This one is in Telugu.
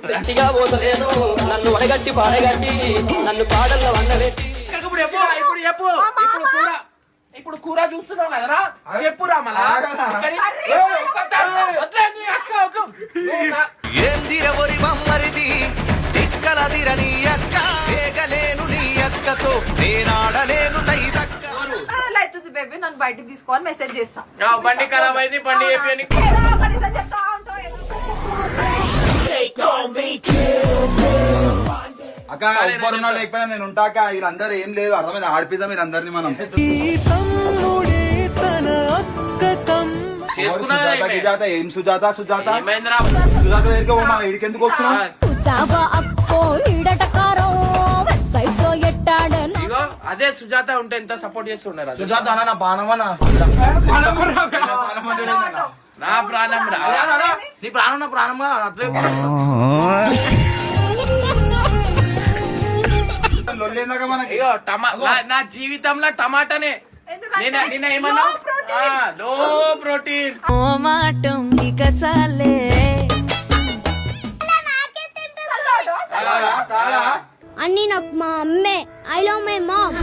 గట్టిగా పోతలేను నన్ను వడగట్టి పాడగట్టి నన్ను పాడల్లో వండబెట్టి ఇప్పుడు కూర చూస్తున్నావు కదరా చెప్పురా మళ్ళా ఏందిరవరి బొమ్మరిది దిక్కలదిర నీ అక్క వేగలేను నీ అక్కతో నేనాడలేను తైదక్క అవుతుంది బేబీ నన్ను బయటికి తీసుకోవాలి మెసేజ్ చేస్తా బండి ఖరాబ్ అయింది బండి అక్క ఎవ్వరున్నా లేకపోయినా నేను ఉంటాక వీళ్ళందరూ ఏం లేదు అర్థమైంది ఆడిపిద్దాం వీళ్ళందరినీ మనం సుజాత ఏం సుజాత సుజాత సుజాత దగ్గర మన ఇడికెందుకు వస్తున్నాం ఇగో అదే సుజాత ఉంటే ఎంత సపోర్ట్ చేస్తున్నారు సుజాత అన్న నా బాణమన్నా నా ప్రాణం రా నీ ప్రాణం నా ప్రాణంగా అట్లే ఇగో నా జీవితంలో టమాటానే నిన్న ఏమన్నా లో ప్రోటీన్ అన్ని నాకు మా అమ్మే ఐ లవ్ మై మామ్